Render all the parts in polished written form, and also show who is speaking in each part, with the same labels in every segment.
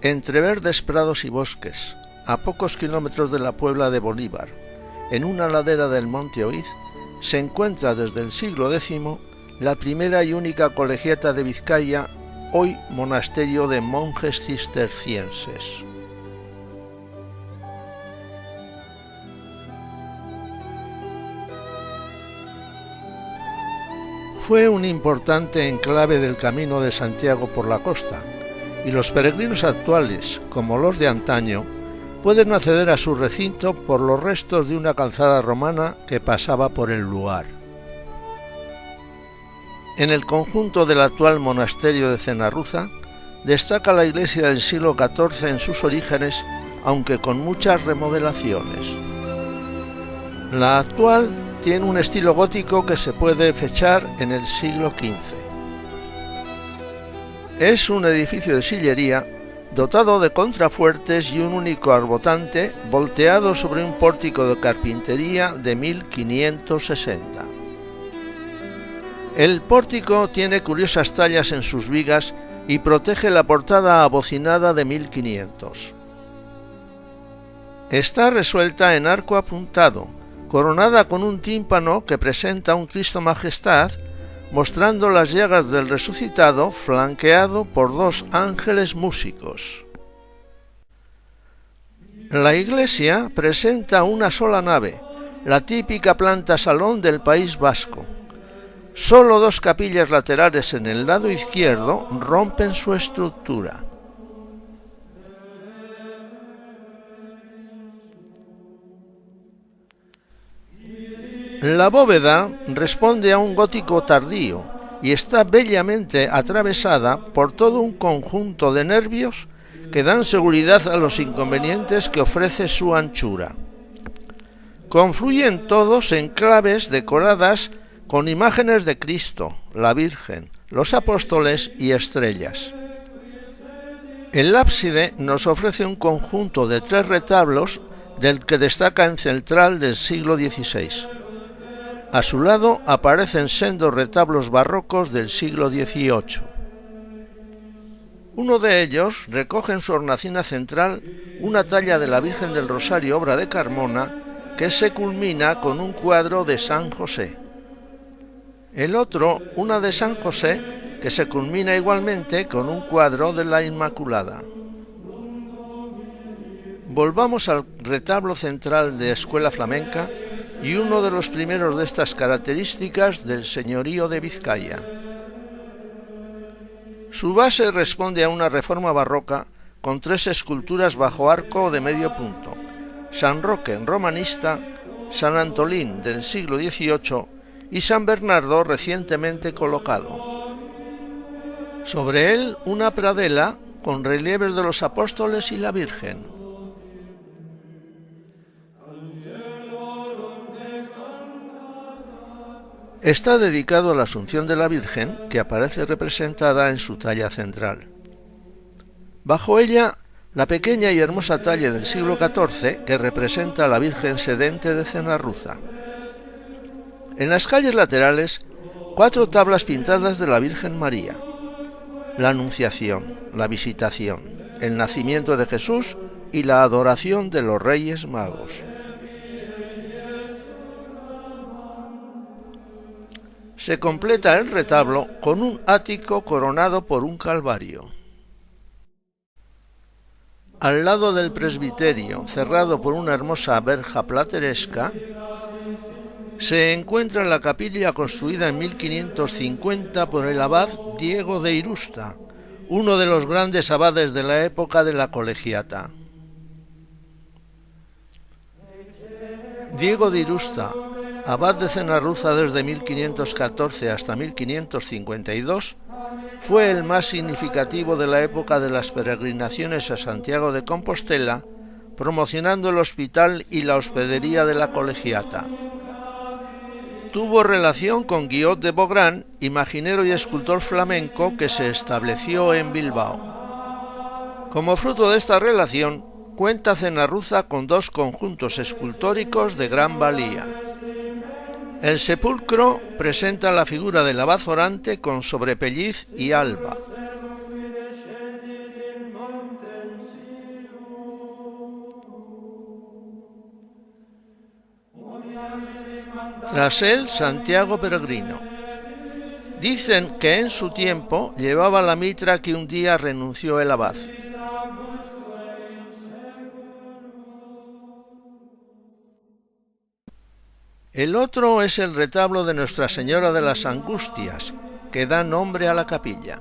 Speaker 1: Entre verdes prados y bosques, a pocos kilómetros de la Puebla de Bolívar, en una ladera del Monte Oiz, se encuentra desde el siglo X la primera y única colegiata de Vizcaya, hoy monasterio de monjes cistercienses. Fue un importante enclave del Camino de Santiago por la costa, y los peregrinos actuales, como los de antaño, pueden acceder a su recinto por los restos de una calzada romana que pasaba por el lugar. En el conjunto del actual monasterio de Cenarruza destaca la iglesia del siglo XIV en sus orígenes, aunque con muchas remodelaciones. La actual tiene un estilo gótico que se puede fechar en el siglo XV. Es un edificio de sillería dotado de contrafuertes y un único arbotante volteado sobre un pórtico de carpintería de 1560. El pórtico tiene curiosas tallas en sus vigas y protege la portada abocinada de 1500. Está resuelta en arco apuntado, coronada con un tímpano que presenta un Cristo Majestad, mostrando las llagas del resucitado, flanqueado por dos ángeles músicos. La iglesia presenta una sola nave, la típica planta salón del País Vasco. Solo dos capillas laterales en el lado izquierdo rompen su estructura. La bóveda responde a un gótico tardío y está bellamente atravesada por todo un conjunto de nervios que dan seguridad a los inconvenientes que ofrece su anchura. Confluyen todos en claves decoradas con imágenes de Cristo, la Virgen, los apóstoles y estrellas. El ábside nos ofrece un conjunto de 3 retablos del que destaca en central del siglo XVI. A su lado aparecen sendos retablos barrocos del siglo XVIII. Uno de ellos recoge en su hornacina central una talla de la Virgen del Rosario, obra de Carmona, que se culmina con un cuadro de San José. El otro, una de San José, que se culmina igualmente con un cuadro de la Inmaculada. Volvamos al retablo central de escuela flamenca y uno de los primeros de estas características del señorío de Vizcaya. Su base responde a una reforma barroca con 3 esculturas bajo arco de medio punto: San Roque romanista, San Antolín del siglo XVIII y San Bernardo recientemente colocado. Sobre él una pradela con relieves de los apóstoles y la Virgen. Está dedicado a la Asunción de la Virgen, que aparece representada en su talla central. Bajo ella, la pequeña y hermosa talla del siglo XIV que representa a la Virgen sedente de Cenarruza. En las calles laterales, 4 tablas pintadas de la Virgen María: la Anunciación, la Visitación, el nacimiento de Jesús y la adoración de los Reyes Magos. Se completa el retablo con un ático coronado por un calvario. Al lado del presbiterio, cerrado por una hermosa verja plateresca, se encuentra la capilla construida en 1550 por el abad Diego de Irusta, uno de los grandes abades de la época de la colegiata. Diego de Irusta, abad de Cenarruza desde 1514 hasta 1552, fue el más significativo de la época de las peregrinaciones a Santiago de Compostela, promocionando el hospital y la hospedería de la colegiata. Tuvo relación con Guillot de Bográn, imaginero y escultor flamenco que se estableció en Bilbao. Como fruto de esta relación, cuenta Cenarruza con 2 conjuntos escultóricos de gran valía. El sepulcro presenta la figura del abad orante con sobrepelliz y alba. Tras él, Santiago Peregrino. Dicen que en su tiempo llevaba la mitra que un día renunció el abad. El otro es el retablo de Nuestra Señora de las Angustias, que da nombre a la capilla.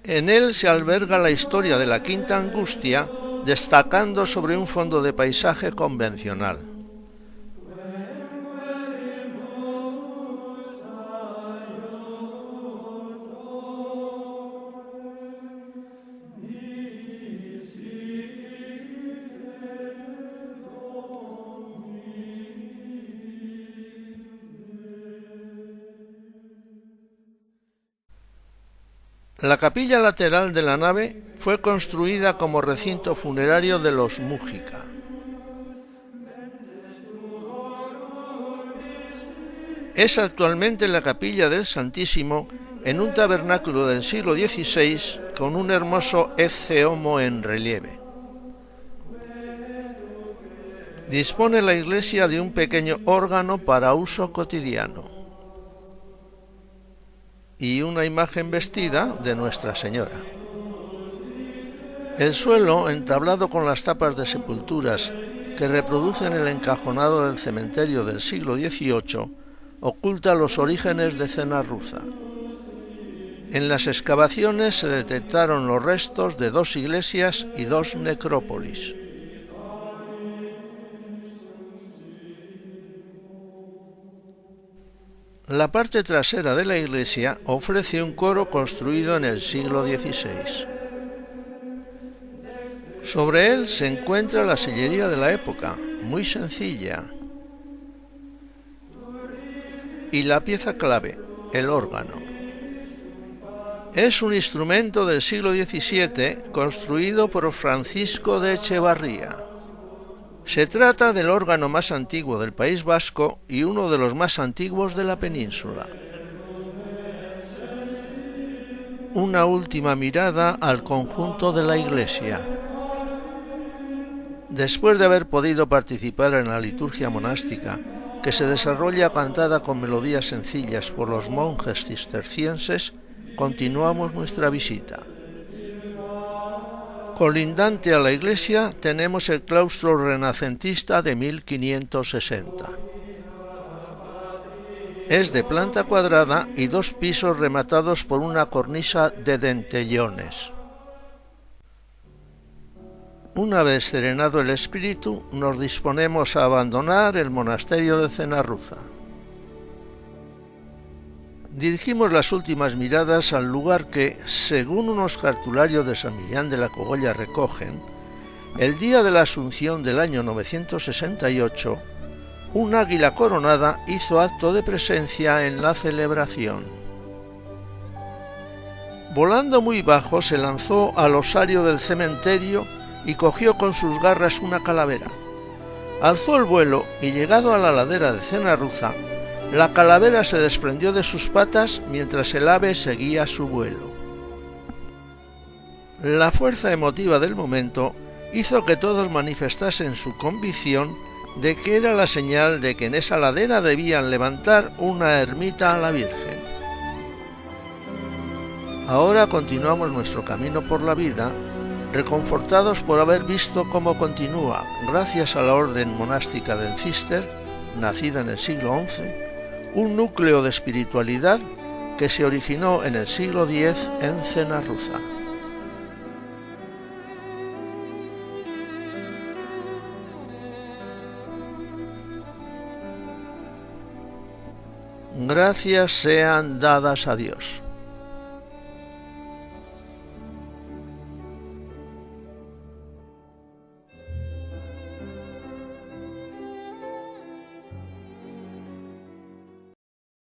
Speaker 1: En él se alberga la historia de la Quinta Angustia, destacando sobre un fondo de paisaje convencional. La capilla lateral de la nave fue construida como recinto funerario de los Múgica. Es actualmente la capilla del Santísimo en un tabernáculo del siglo XVI con un hermoso Ecce Homo en relieve. Dispone la iglesia de un pequeño órgano para uso cotidiano y una imagen vestida de Nuestra Señora. El suelo, entablado con las tapas de sepulturas que reproducen el encajonado del cementerio del siglo XVIII, oculta los orígenes de Cenarruza. En las excavaciones se detectaron los restos de 2 iglesias y 2 necrópolis. La parte trasera de la iglesia ofrece un coro construido en el siglo XVI. Sobre él se encuentra la sillería de la época, muy sencilla, y la pieza clave, el órgano. Es un instrumento del siglo XVII construido por Francisco de Echevarría. Se trata del órgano más antiguo del País Vasco y uno de los más antiguos de la península. Una última mirada al conjunto de la iglesia. Después de haber podido participar en la liturgia monástica, que se desarrolla cantada con melodías sencillas por los monjes cistercienses, continuamos nuestra visita. Colindante a la iglesia tenemos el claustro renacentista de 1560. Es de planta cuadrada y 2 pisos rematados por una cornisa de dentellones. Una vez serenado el espíritu, nos disponemos a abandonar el monasterio de Cenarruza. Dirigimos las últimas miradas al lugar que, según unos cartularios de San Millán de la Cogolla recogen, el día de la Asunción del año 968, un águila coronada hizo acto de presencia en la celebración. Volando muy bajo, se lanzó al osario del cementerio y cogió con sus garras una calavera. Alzó el vuelo y, llegado a la ladera de Cenarruza, la calavera se desprendió de sus patas mientras el ave seguía su vuelo. La fuerza emotiva del momento hizo que todos manifestasen su convicción de que era la señal de que en esa ladera debían levantar una ermita a la Virgen. Ahora continuamos nuestro camino por la vida, reconfortados por haber visto cómo continúa, gracias a la orden monástica del Císter, nacida en el siglo XI, un núcleo de espiritualidad que se originó en el siglo X en Cenarruza. Gracias sean dadas a Dios.